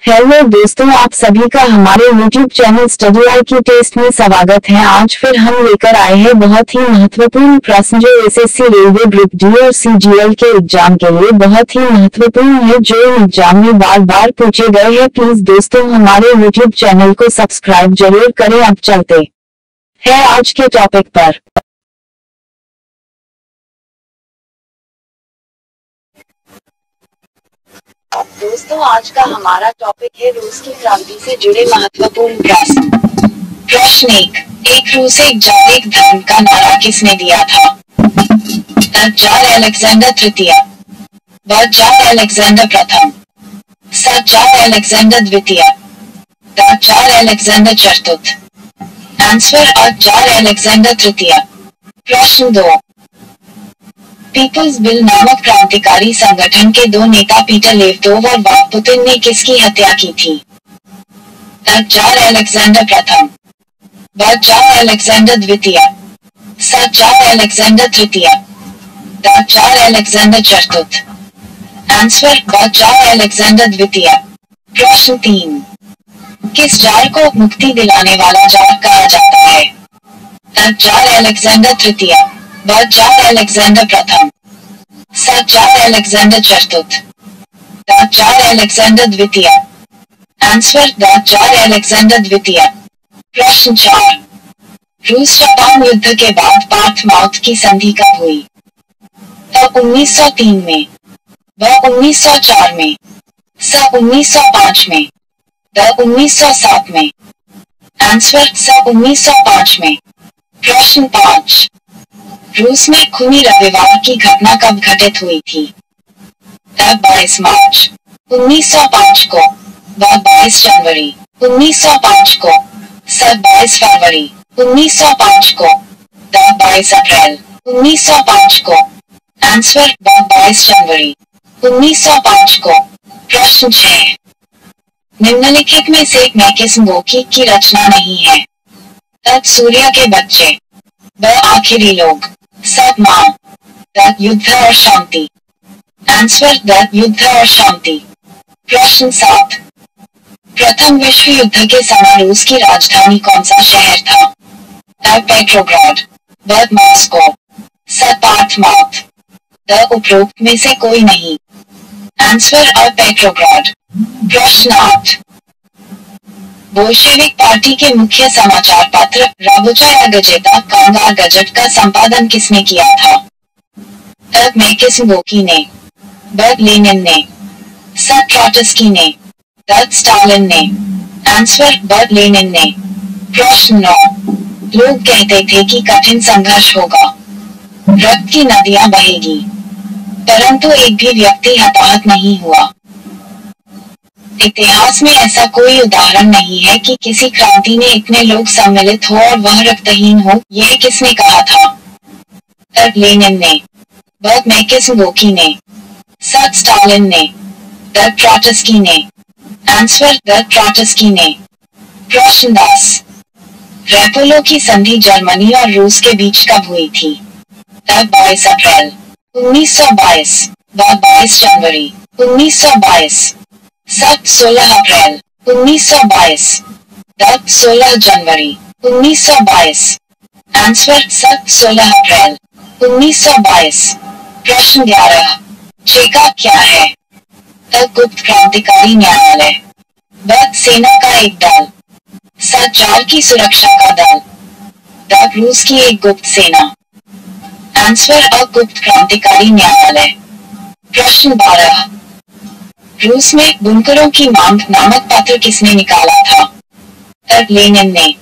Hello दोस्तों, आप सभी का हमारे YouTube चैनल स्टडी आई की टेस्ट में स्वागत है। आज फिर हम लेकर आए हैं बहुत ही महत्वपूर्ण प्रश्न जो एसएससी रेलवे ग्रुप डी और सीजीएल के एग्जाम के लिए बहुत ही महत्वपूर्ण है, जो एग्जाम में बार बार पूछे गए हैं। प्लीज दोस्तों हमारे YouTube चैनल को सब्सक्राइब जरूर करें। अब चलते हैं आज के टॉपिक पर। दोस्तों आज का हमारा टॉपिक है रूस की क्रांति से जुड़े महत्वपूर्ण प्रश्न। प्रश्न एक रूस एक जैविक धर्म का नारा किसने दिया था? जार अलेक्जेंडर तृतीय, ब जार अलेक्जेंडर प्रथम, स जार अलेक्जेंडर द्वितीय, द जार अलेक्जेंडर चतुर्थ। आंसर अ जार अलेक्जेंडर तृतीय। प्रश्न 2, पीपल्स बिल नामक क्रांतिकारी संगठन के दो नेता पीटर लेवतोव और बाब पुतिन ने किसकी हत्या की थी? जार अलेक्जेंडर प्रथम, ब जार अलेक्जेंडर द्वितीय, स जार अलेक्जेंडर तृतीय, द जार अलेक्जेंडर चतुर्थ। आंसर ब जार अलेक्जेंडर द्वितीय। प्रश्न 3, किस जार को मुक्ति दिलाने वाला जार कहा जाता है? जार अलेक्जेंडर तृतीय, ब जार अलेक्जेंडर प्रथम, स जार अलेक्जेंडर चतुर्थ, द जार अलेक्जेंडर द्वितीय। आंसर द जार अलेक्जेंडर द्वितीय। प्रश्न 4, रूस जापान युद्ध के बाद पार्थमाउथ की संधि कब हुई? 1903 में, ब 1904 में, स 1905 में, द 1907 में। आंसर स 1905 में। प्रश्न 5, रूस में खूनी रविवार की घटना कब घटित हुई थी? 22 मार्च 1905 को, ब 22 जनवरी 1905 को, स 22 फरवरी 1905 को, द 22 अप्रैल 1905 को। आंसर ब 22 जनवरी 1905 को। प्रश्न 6, निम्नलिखित में से मैं किस मौखिक की रचना नहीं है? सूर्य के बच्चे, ब आखिरी लोग, सब मां, द युद्ध और शांति। आंसर द युद्ध और शांति। प्रश्न 7, प्रथम विश्व युद्ध के समय रूस की राजधानी कौन सा शहर था? पेट्रोग्राड, ब मॉस्को, स पार्थमाउथ, द उपरोक्त में से कोई नहीं। आंसर अ पेट्रोग्राड। प्रश्न 8, बोल्शेविक पार्टी के मुख्य समाचार पत्र राबोचाया गजेता कांगार गजट का संपादन किसने किया था? मैकिसबोकी ने, ब लेनिन ने, स ट्रॉट्स्की ने, द स्टालिन ने। आंसर ब लेनिन ने। प्रश्न 9, लोग कहते थे कि कठिन संघर्ष होगा, रक्त की नदियां बहेगी, परंतु एक भी व्यक्ति हताहत नहीं हुआ। इतिहास में ऐसा कोई उदाहरण नहीं है कि किसी क्रांति में इतने लोग सम्मिलित हो और वह रक्तहीन हो। यह किसने कहा था? लेनिन ने, ब मैकिसबोकी ने, स स्टालिन ने, द ट्रॉट्स्की ने। आंसर द ट्रॉट्स्की ने। प्रश्न 10, रेपोलो की संधि जर्मनी और रूस के बीच कब हुई थी? 22 अप्रैल 1922, ब 22 जनवरी 1922, स 16 अप्रैल 1922, द 16 जनवरी 1922। आंसर स 16 अप्रैल 1922। प्रश्न 11, चेका क्या है? गुप्त क्रांतिकारी न्यायालय, ब सेना का एक दल, स जार की सुरक्षा का दल, द रूस की एक गुप्त सेना। आंसर अ गुप्त क्रांतिकारी न्यायालय। प्रश्न 12, रूस में बुनकरों की मांग नामक पत्र किसने निकाला था? लेनिन ने,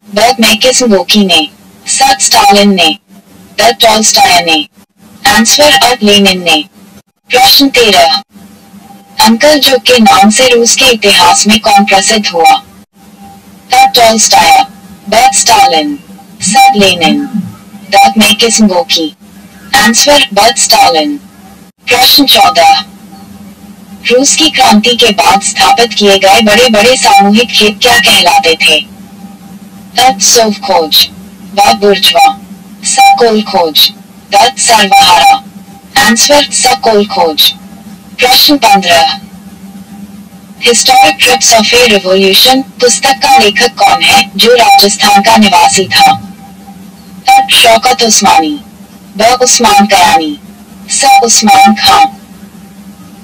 ब मैकिसबोकी ने, स स्टालिन ने, द टॉल्स्टॉय ने। आंसर अ लेनिन ने। प्रश्न 13, अंकल जो के नाम से रूस के इतिहास में कौन प्रसिद्ध हुआ? टॉल्स्टॉय, ब स्टालिन, स लेनिन, द मैकिसबोकी। आंसर ब स्टालिन। प्रश्न 14, रूस की क्रांति के बाद स्थापित किए गए बड़े बड़े सामूहिक खेत क्या कहलाते थे? सोवखोज, ब बुर्जवा, स कोलखोज, द सर्वहारा। आंसर स कोलखोज। प्रश्न 15, historic trips of A revolution पुस्तक का लेखक कौन है जो राजस्थान का निवासी था? शौकत उस्मानी, ब उस्मान कयानी, स उस्मान खां,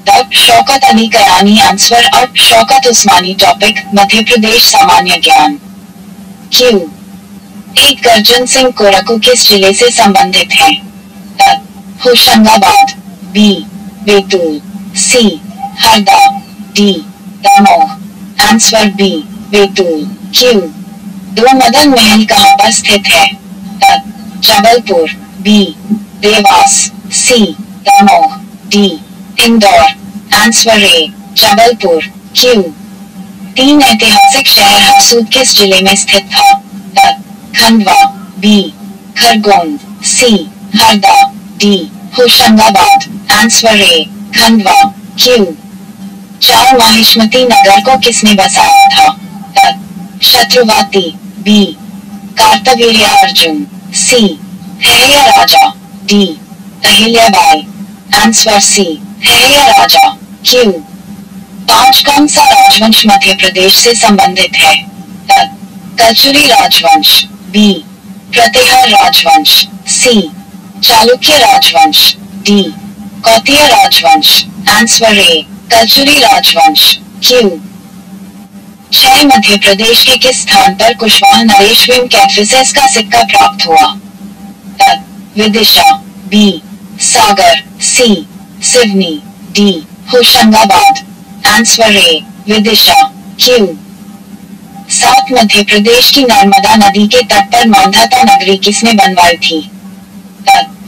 द शौकत अली कयानी। आंसर अब शौकत उस्मानी। टॉपिक मध्य प्रदेश सामान्य ज्ञान। क्यू एक गर्जन सिंह कोरकू किस जिले से संबंधित है? Hoshangabad, B Betul, C Harda, D Damoh. Answer B Betul. Q दो मदन महल कहाँ पर स्थित है? Jabalpur, B Dewas, C Damoh, D Indore. Answer A Jabalpur. Q तीन ऐतिहासिक शहर हरसूद किस जिले में स्थित था? Khandwa, B Khargone, C Harda, D Hoshangabad. Answer A Khandwa. Q चार माहिष्मती नगर को किसने बसाया था? शत्रुवाती, बी कार्तवीर्यार्जुन, सी अहिल्या राजा, डी अहिल्याबाई। आंसर सी अहिल्या राजा। क्यू पांच कौन सा राजवंश मध्य प्रदेश से संबंधित है? कलचुरी राजवंश, बी प्रतिहार राजवंश, सी चालुक्य राजवंश, डी कौटिल्य राजवंश। आंसर ए कलचुरी राजवंश। क्यू छह मध्य प्रदेश के किस स्थान पर कुशवाहा नरेश कैटफिसेस का सिक्का प्राप्त हुआ? Vidisha, B Sagar, C Seoni, D Hoshangabad. Answer A Vidisha. Q सात मध्य प्रदेश की नर्मदा नदी के तट पर मांधाता नगरी किसने बनवाई थी?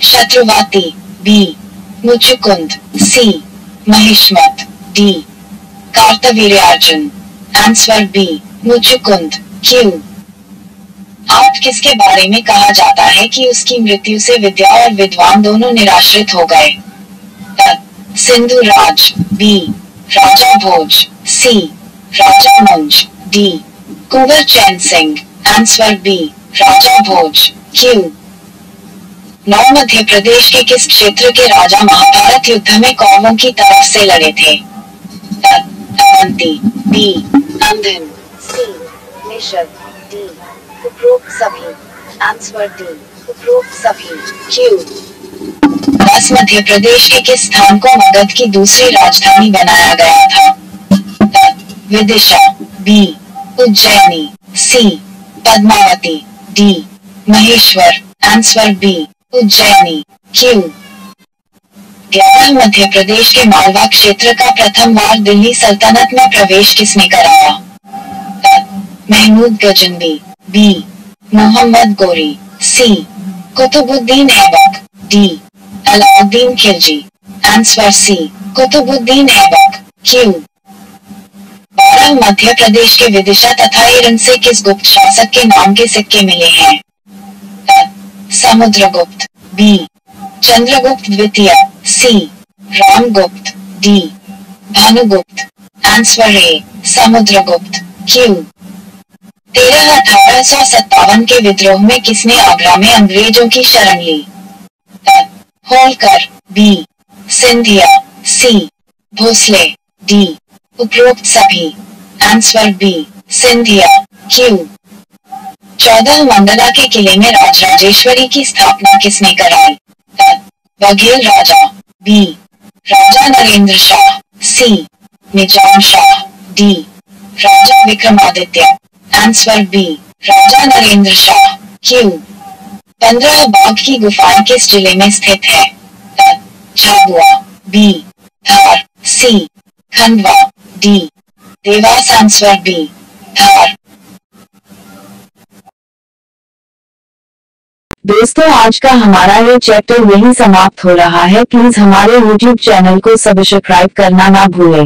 Shatruvati, B Muchukund, C Mahishmat, D Kartaviryarjun. Answer B Muchukund. Q आठ किसके बारे में कहा जाता है कि उसकी मृत्यु से विद्या और विद्वान दोनों निराश्रित हो गए? सिंधु राज, बी राजा भोज, सी राजा मुंज, डी कुंवर चैन सिंह। आंसर बी राजा भोज। क्यू नौ मध्य प्रदेश के किस क्षेत्र के राजा महाभारत युद्ध में कौरवों की तरफ से लड़े थे? अवंती, बी अंधन, सी निषद, डी उपरोक्त सभी। आंसर डी उपरोक्त सभी। क्यू 10 मध्य प्रदेश के किस स्थान को मगध की दूसरी राजधानी बनाया गया था? Vidisha, B Ujjaini, C Padmavati, D Maheshwar. Answer B Ujjaini. Q 11 Madhya Pradesh के मालवा क्षेत्र का प्रथम बार दिल्ली सल्तनत में प्रवेश किसने कराया? Mahmood Ghaznavi, B Mohammad Ghori, C Qutubuddin Aibak, D Alauddin Khilji. Answer C Qutubuddin Aibak. Q 12 Madhya Pradesh के विदिशा तथा एरन से किस गुप्त शासक के नाम के सिक्के मिले हैं? समुद्रगुप्त, बी चंद्रगुप्त द्वितीय, C Ramgupta, D Bhanugupta. Answer A Samudragupta. Q 13-1857 के विद्रोह में किसने आगरा में अंग्रेजों की शरण ली? Holkar, B Scindia, C Bhonsle, D उपरोक्त सभी। Answer B Scindia. Q 14 Mandla के किले में राजराजेश्वरी की स्थापना किसने कराई? बघेल राजा, B Raja Narendra Shah, C Nizam Shah, D Raja Vikramaditya. Answer B Raja Narendra Shah. Q 15 Bagh की गुफाएं किस जिले में स्थित है? Jhabua, B Dhar, C Khandwa, D Dewas. Answer B Dhar. दोस्तों, आज का हमारा ये चैप्टर यही समाप्त हो रहा है। प्लीज हमारे YouTube चैनल को सब्सक्राइब करना ना भूलें।